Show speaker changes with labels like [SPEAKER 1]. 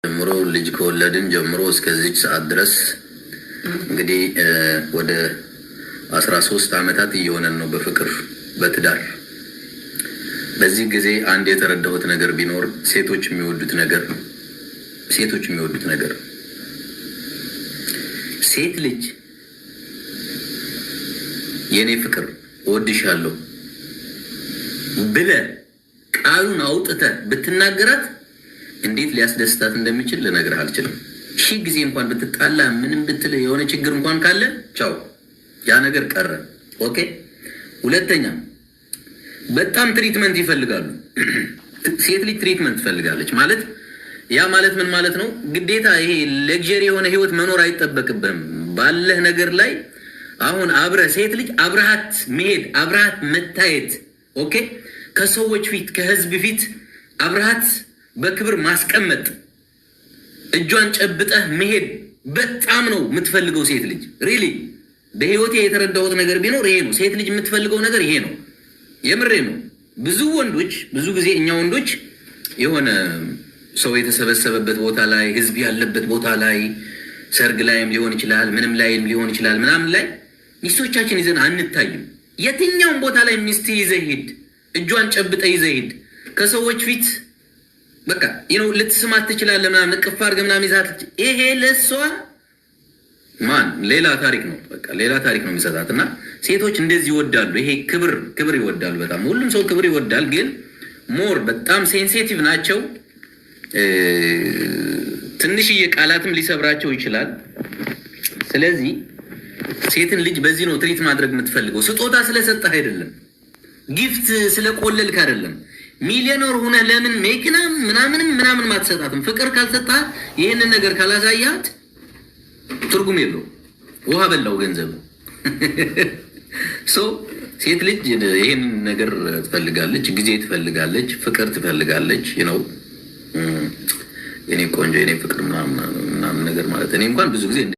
[SPEAKER 1] ጀምሮ ልጅ ከወለድን ጀምሮ እስከዚች ሰዓት ድረስ እንግዲህ ወደ 13 ዓመታት እየሆነን ነው በፍቅር በትዳር። በዚህ ጊዜ አንድ የተረዳሁት ነገር ቢኖር ሴቶች የሚወዱት ነገር ሴት ልጅ የኔ ፍቅር እወድሻለሁ ብለህ ቃሉን አውጥተህ ብትናገራት እንዴት ሊያስደስታት እንደሚችል ልነግርህ አልችልም። ሺህ ጊዜ እንኳን ብትጣላ ምንም ብትል የሆነ ችግር እንኳን ካለ ቻው ያ ነገር ቀረ። ኦኬ። ሁለተኛ በጣም ትሪትመንት ይፈልጋሉ። ሴት ልጅ ትሪትመንት ትፈልጋለች ማለት ያ ማለት ምን ማለት ነው? ግዴታ ይሄ ለግዠሪ የሆነ ህይወት መኖር አይጠበቅብህም። ባለህ ነገር ላይ አሁን አብረህ ሴት ልጅ አብረሃት መሄድ አብረሃት መታየት ኦኬ፣ ከሰዎች ፊት ከህዝብ ፊት አብረሃት በክብር ማስቀመጥ እጇን ጨብጠህ መሄድ በጣም ነው የምትፈልገው ሴት ልጅ። ሪሊ በህይወቴ የተረዳሁት ነገር ቢኖር ይሄ ነው። ሴት ልጅ የምትፈልገው ነገር ይሄ ነው። የምሬ ነው። ብዙ ወንዶች ብዙ ጊዜ እኛ ወንዶች የሆነ ሰው የተሰበሰበበት ቦታ ላይ ህዝብ ያለበት ቦታ ላይ ሰርግ ላይም ሊሆን ይችላል ምንም ላይም ሊሆን ይችላል ምናምን ላይ ሚስቶቻችን ይዘን አንታይም። የትኛውም ቦታ ላይ ሚስት ይዘህ ሂድ፣ እጇን ጨብጠህ ይዘህ ሂድ። ከሰዎች ፊት በቃ ልትስማት ትችላለህ ምናምን እቅፍ አድርገህ ምናምን ይዛት ይሄ ለሷ ማን ሌላ ታሪክ ነው። በቃ ሌላ ታሪክ ነው የሚሰጣት። እና ሴቶች እንደዚህ ይወዳሉ። ይሄ ክብር ይወዳሉ በጣም። ሁሉም ሰው ክብር ይወዳል፣ ግን ሞር በጣም ሴንሲቲቭ ናቸው። ትንሽዬ ቃላትም ሊሰብራቸው ይችላል። ስለዚህ ሴትን ልጅ በዚህ ነው ትሪት ማድረግ የምትፈልገው። ስጦታ ስለሰጠህ አይደለም፣ ጊፍት ስለቆለልክ አይደለም። ሚሊዮነር ሆነህ ለምን መኪና ምናምን ማትሰጣትም? ፍቅር ካልሰጣት ይህንን ነገር ካላሳያት ትርጉም የለው። ውሃ በላው ገንዘብ። ሴት ልጅ ይህን ነገር ትፈልጋለች፣ ጊዜ ትፈልጋለች፣ ፍቅር ትፈልጋለች። የኔ ቆንጆ የኔ ፍቅር ምናምን ነገር ማለት እኔ እንኳን ብዙ ጊዜ